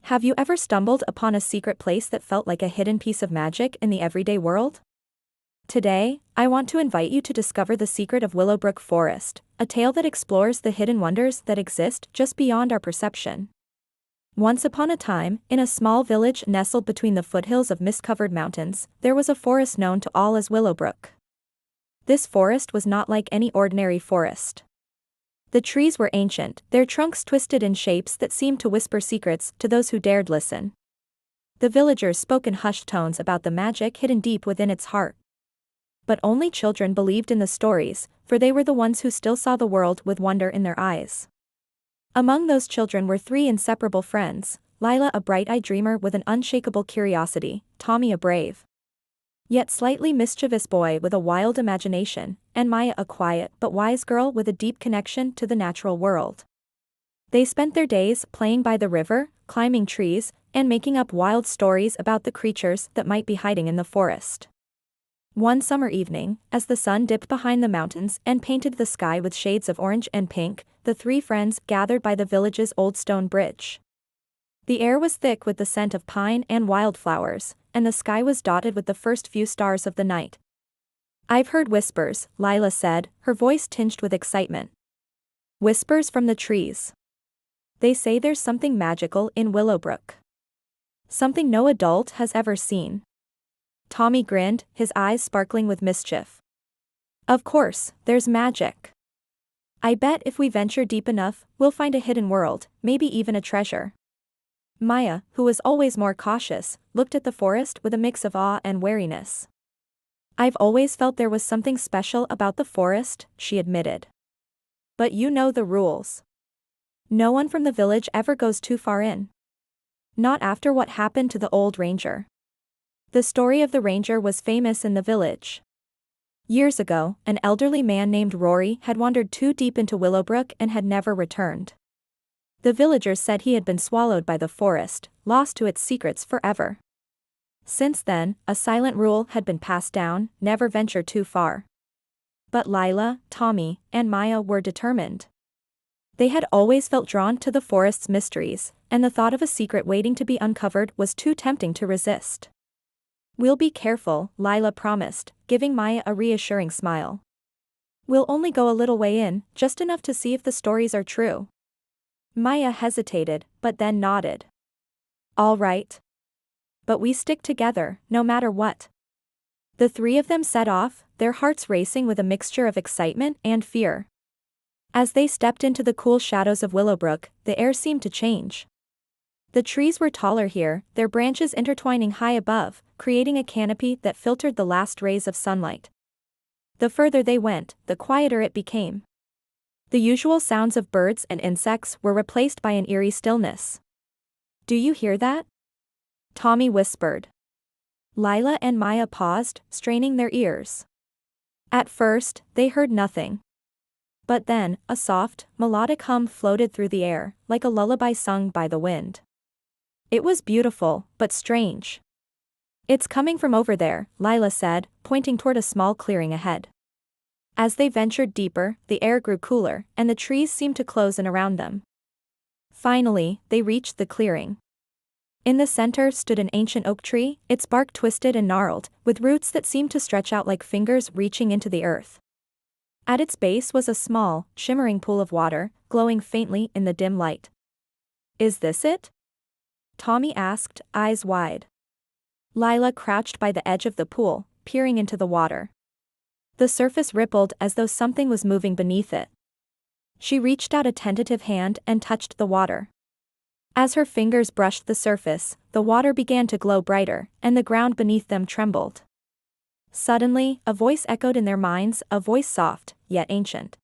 Have you ever stumbled upon a secret place that felt like a hidden piece of magic in the everyday world? Today, I want to invite you to discover the secret of Willowbrook Forest, a tale that explores the hidden wonders that exist just beyond our perception. Once upon a time, in a small village nestled between the foothills of mist-covered mountains, there was a forest known to all as Willowbrook. This forest was not like any ordinary forest. The trees were ancient, their trunks twisted in shapes that seemed to whisper secrets to those who dared listen. The villagers spoke in hushed tones about the magic hidden deep within its heart. But only children believed in the stories, for they were the ones who still saw the world with wonder in their eyes. Among those children were three inseparable friends: Lila, a bright-eyed dreamer with an unshakable curiosity; Tommy, a brave, yet slightly mischievous boy with a wild imagination; and Maya, a quiet but wise girl with a deep connection to the natural world. They spent their days playing by the river, climbing trees, and making up wild stories about the creatures that might be hiding in the forest. One summer evening, as the sun dipped behind the mountains and painted the sky with shades of orange and pink, the three friends gathered by the village's old stone bridge. The air was thick with the scent of pine and wildflowers, and the sky was dotted with the first few stars of the night. "I've heard whispers," Lila said, her voice tinged with excitement. "Whispers from the trees. They say there's something magical in Willowbrook. Something no adult has ever seen." Tommy grinned, his eyes sparkling with mischief. "Of course, there's magic. I bet if we venture deep enough, we'll find a hidden world, maybe even a treasure." Maya, who was always more cautious, looked at the forest with a mix of awe and wariness. "I've always felt there was something special about the forest," she admitted. "But you know the rules. No one from the village ever goes too far in. Not after what happened to the old ranger." The story of the ranger was famous in the village. Years ago, an elderly man named Rory had wandered too deep into Willowbrook and had never returned. The villagers said he had been swallowed by the forest, lost to its secrets forever. Since then, a silent rule had been passed down: never venture too far. But Lila, Tommy, and Maya were determined. They had always felt drawn to the forest's mysteries, and the thought of a secret waiting to be uncovered was too tempting to resist. "We'll be careful," Lila promised, giving Maya a reassuring smile. "We'll only go a little way in, just enough to see if the stories are true." Maya hesitated, but then nodded. "All right. But we stick together, no matter what." The three of them set off, their hearts racing with a mixture of excitement and fear. As they stepped into the cool shadows of Willowbrook, the air seemed to change. The trees were taller here, their branches intertwining high above, creating a canopy that filtered the last rays of sunlight. The further they went, the quieter it became. The usual sounds of birds and insects were replaced by an eerie stillness. "Do you hear that?" Tommy whispered. Lila and Maya paused, straining their ears. At first, they heard nothing. But then, a soft, melodic hum floated through the air, like a lullaby sung by the wind. It was beautiful, but strange. "It's coming from over there," Lila said, pointing toward a small clearing ahead. As they ventured deeper, the air grew cooler, and the trees seemed to close in around them. Finally, they reached the clearing. In the center stood an ancient oak tree, its bark twisted and gnarled, with roots that seemed to stretch out like fingers reaching into the earth. At its base was a small, shimmering pool of water, glowing faintly in the dim light. "Is this it?" Tommy asked, eyes wide. Lila crouched by the edge of the pool, peering into the water. The surface rippled as though something was moving beneath it. She reached out a tentative hand and touched the water. As her fingers brushed the surface, the water began to glow brighter, and the ground beneath them trembled. Suddenly, a voice echoed in their minds, a voice soft, yet ancient.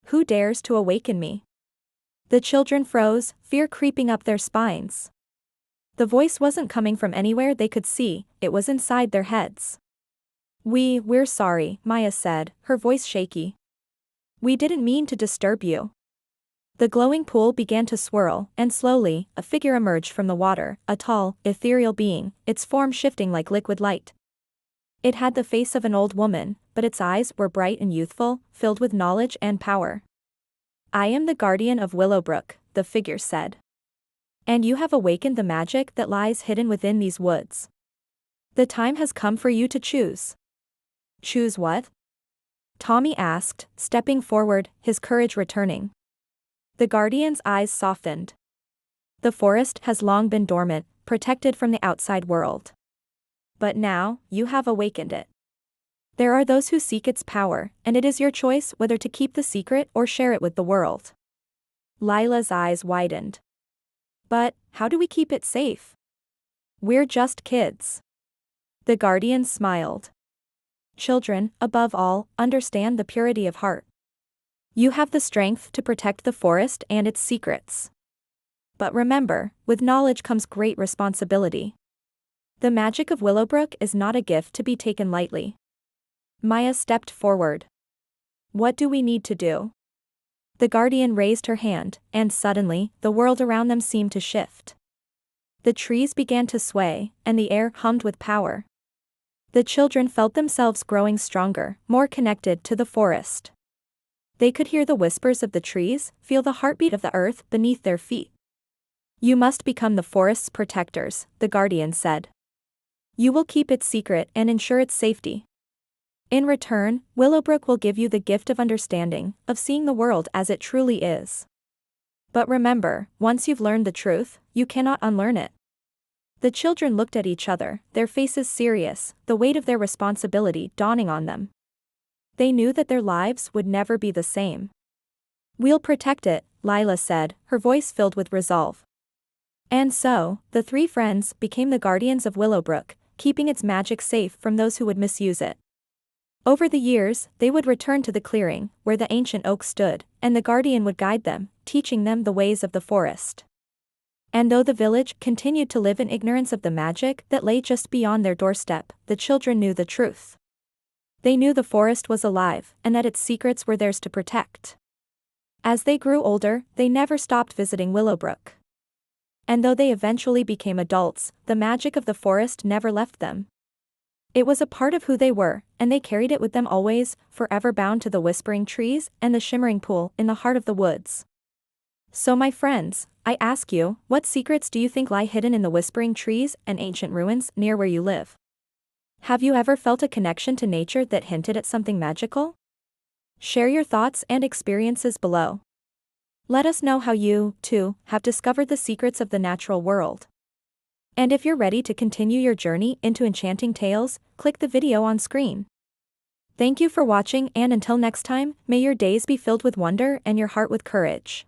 "Who dares to awaken me?" The children froze, fear creeping up their spines. The voice wasn't coming from anywhere they could see, it was inside their heads. We're sorry," Maya said, her voice shaky. "We didn't mean to disturb you." The glowing pool began to swirl, and slowly, a figure emerged from the water, a tall, ethereal being, its form shifting like liquid light. It had the face of an old woman, but its eyes were bright and youthful, filled with knowledge and power. "I am the guardian of Willowbrook," the figure said. And you have awakened the magic that lies hidden within these woods. The time has come for you to choose. Choose what? Tommy asked, stepping forward, his courage returning. The guardian's eyes softened. The forest has long been dormant, protected from the outside world. But now, you have awakened it. There are those who seek its power, and it is your choice whether to keep the secret or share it with the world. Lila's eyes widened. But, how do we keep it safe? We're just kids. The guardian smiled. Children, above all, understand the purity of heart. You have the strength to protect the forest and its secrets. But remember, with knowledge comes great responsibility. The magic of Willowbrook is not a gift to be taken lightly. Maya stepped forward. What do we need to do? The guardian raised her hand, and suddenly, the world around them seemed to shift. The trees began to sway, and the air hummed with power. The children felt themselves growing stronger, more connected to the forest. They could hear the whispers of the trees, feel the heartbeat of the earth beneath their feet. You must become the forest's protectors, the guardian said. You will keep its secret and ensure its safety. In return, Willowbrook will give you the gift of understanding, of seeing the world as it truly is. But remember, once you've learned the truth, you cannot unlearn it. The children looked at each other, their faces serious, the weight of their responsibility dawning on them. They knew that their lives would never be the same. We'll protect it, Lila said, her voice filled with resolve. And so, the three friends became the guardians of Willowbrook, keeping its magic safe from those who would misuse it. Over the years, they would return to the clearing, where the ancient oak stood, and the guardian would guide them, teaching them the ways of the forest. And though the village continued to live in ignorance of the magic that lay just beyond their doorstep, the children knew the truth. They knew the forest was alive, and that its secrets were theirs to protect. As they grew older, they never stopped visiting Willowbrook. And though they eventually became adults, the magic of the forest never left them. It was a part of who they were, and they carried it with them always, forever bound to the whispering trees and the shimmering pool in the heart of the woods. So my friends, I ask you, what secrets do you think lie hidden in the whispering trees and ancient ruins near where you live? Have you ever felt a connection to nature that hinted at something magical? Share your thoughts and experiences below. Let us know how you, too, have discovered the secrets of the natural world. And if you're ready to continue your journey into enchanting tales, click the video on screen. Thank you for watching, and until next time, may your days be filled with wonder and your heart with courage.